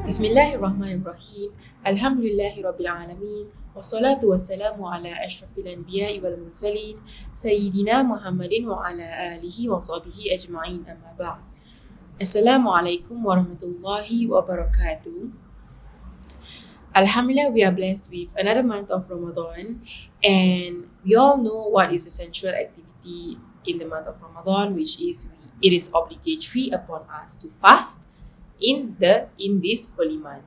Bismillahirrahmanirrahim. Alhamdulillahi Rabbil Alamin. Wassalatu wassalamu ala ashrafil anbiya'i wal mursalin. Sayyidina Muhammadin wa ala alihi wa sahbihi ajma'in, amma ba'd. Assalamualaikum warahmatullahi wabarakatuh. Alhamdulillah, we are blessed with another month of Ramadan, and we all know what is a central activity in the month of Ramadan, which is it is obligatory upon us to fast in this holy month.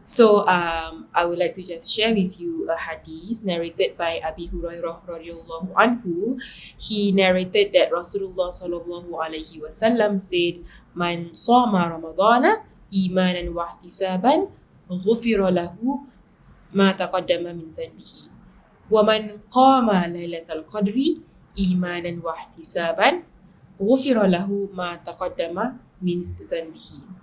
So I would like to just share with you a hadith narrated by Abi Hurairah radhiyallahu anhu. He narrated that Rasulullah sallallahu alaihi wasallam said, "Man shama Ramadana imanan wa ihtisaban, ghufira lahu ma taqaddama min dhanbihi. Wa man qama lailatal qadri imanan wa ihtisaban, ghufira lahu ma taqaddama min dhanbihi."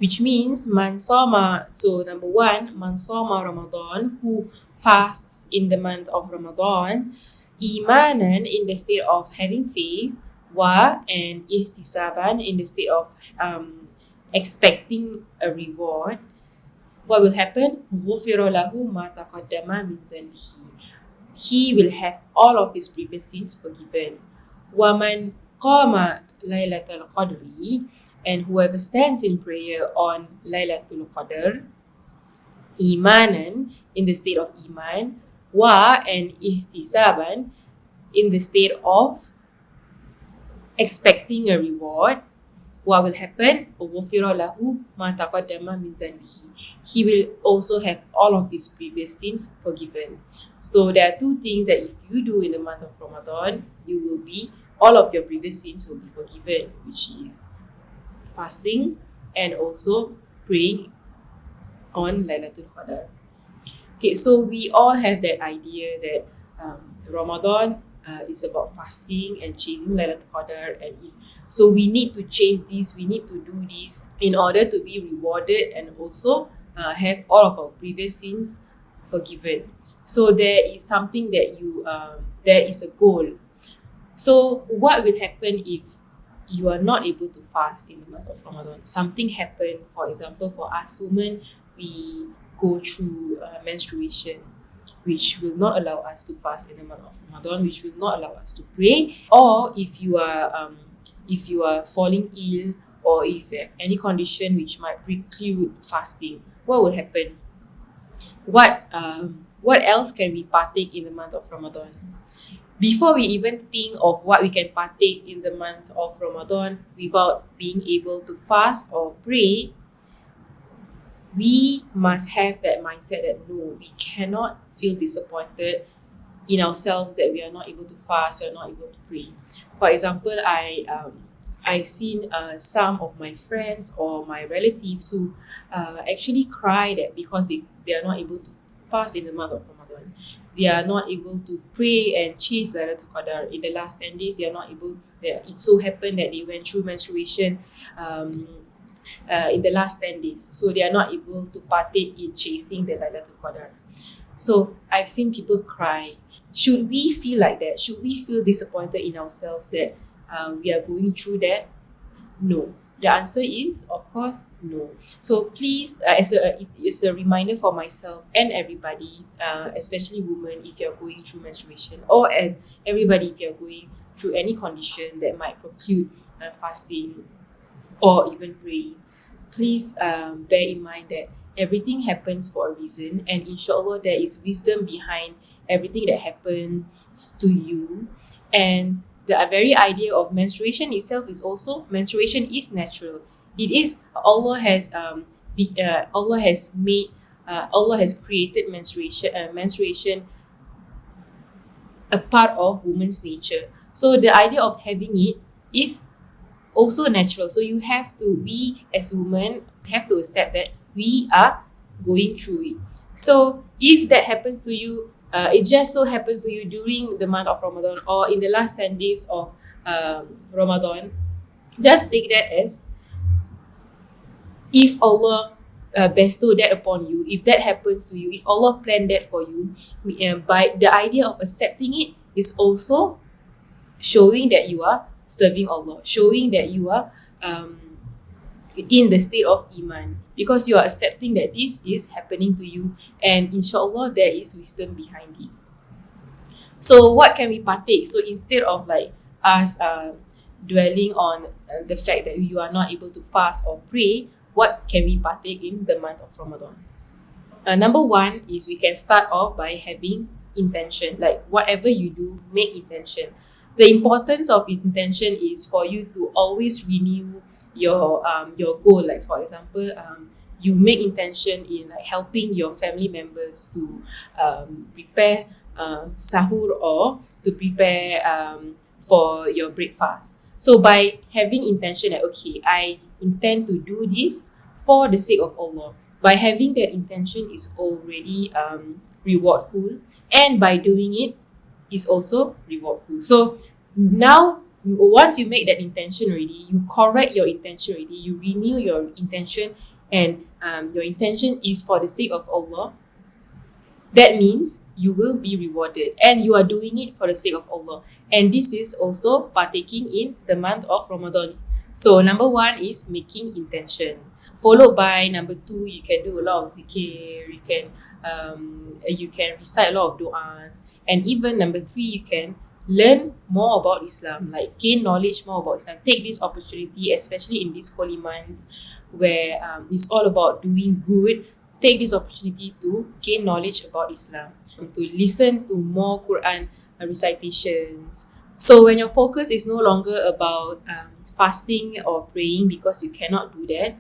Which means man sama. So number one, man sama Ramadan, who fasts in the month of Ramadan, imanan, in the state of having faith, wa, and ihtisaban, in the state of expecting a reward. What will happen? Ghufira lahu ma taqaddama min dhanbihi. He will have all of his previous sins forgiven. Wa man qama lailatal qadri, and whoever stands in prayer on Lailatul Qadr, imanan, in the state of iman, wa, and ihtisaban, in the state of expecting a reward, what will happen? Ghufira lahu ma taqaddama min dhanbihi. He will also have all of his previous sins forgiven. So there are two things that if you do in the month of Ramadan, all of your previous sins will be forgiven, which is fasting and also praying on Lailatul Qadr. Okay, so we all have that idea that Ramadan is about fasting and chasing Lailatul Qadr, and so we need to chase this, we need to do this in order to be rewarded and also have all of our previous sins forgiven. So there is something that there is a goal. So what will happen if you are not able to fast in the month of Ramadan? Something happened, for example, for us women, we go through menstruation, which will not allow us to fast in the month of Ramadan, which will not allow us to pray. Or if you are falling ill, or if you have any condition which might preclude fasting, what will happen? What else can we partake in the month of Ramadan? Before we even think of what we can partake in the month of Ramadan without being able to fast or pray, we must have that mindset that no, we cannot feel disappointed in ourselves that we are not able to fast or not able to pray. For example, I've seen some of my friends or my relatives who actually cry that because they are not able to fast in the month of Ramadan. They are not able to pray and chase Lailatul Qadr in the last 10 days. They are not able. It so happened that they went through menstruation in the last 10 days, so they are not able to partake in chasing the Lailatul Qadr. So I've seen people cry. Should we feel like that? Should we feel disappointed in ourselves that we are going through that? No. The answer is, of course, no. So please, as a reminder for myself and everybody, especially women, if you're going through menstruation, or as everybody, if you're going through any condition that might preclude fasting or even praying, please bear in mind that everything happens for a reason, and inshallah there is wisdom behind everything that happens to you. And the very idea of menstruation itself is also, menstruation is natural. It is, Allah has created menstruation a part of woman's nature. So the idea of having it is also natural. So we as women have to accept that we are going through it. So if that happens to you, it just so happens to you during the month of Ramadan or in the last 10 days of Ramadan, just take that as if Allah bestow that upon you, if that happens to you, if Allah planned that for you, by the idea of accepting it is also showing that you are serving Allah, showing that you are in the state of iman, because you are accepting that this is happening to you, and inshallah there is wisdom behind it. So what can we partake? So instead of like us dwelling on the fact that you are not able to fast or pray, what can we partake in the month of Ramadan? Number one is we can start off by having intention. Like whatever you do, make intention. The importance of intention is for you to always renew your goal. Like for example, you make intention in like helping your family members to prepare sahur, or to prepare for your breakfast. So by having intention that okay, I intend to do this for the sake of Allah. By having that intention is already rewardful, and by doing it is also rewardful. So now once you make that intention already, you correct your intention already, you renew your intention, and your intention is for the sake of Allah. That means you will be rewarded, and you are doing it for the sake of Allah. And this is also partaking in the month of Ramadan. So number one is making intention. Followed by number two, you can do a lot of zikir, you can recite a lot of du'as, and even number three, you can learn more about Islam, like gain knowledge more about Islam. Take this opportunity, especially in this holy month where it's all about doing good. Take this opportunity to gain knowledge about Islam, to listen to more Quran recitations. So when your focus is no longer about fasting or praying, because you cannot do that,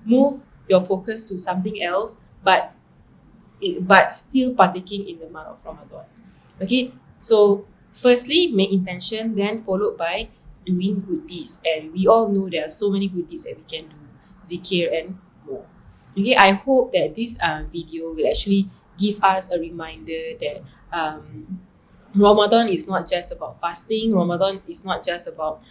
move your focus to something else, but still partaking in the month of Ramadan. Okay, so firstly, make intention, then followed by doing good deeds. And we all know there are so many good deeds that we can do, zikir and more. Okay, I hope that this video will actually give us a reminder that Ramadan is not just about fasting. Ramadan is not just about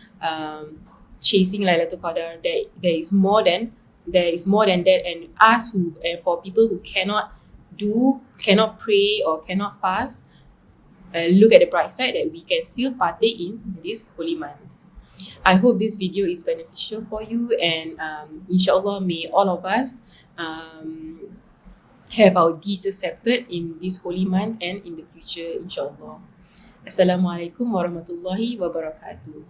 chasing Lailatul Qadar. There is more than that, and for people who cannot pray or cannot fast, look at the bright side that we can still partake in this holy month. I hope this video is beneficial for you, and inshallah may all of us have our deeds accepted in this holy month and in the future, inshallah. Assalamualaikum warahmatullahi wabarakatuh.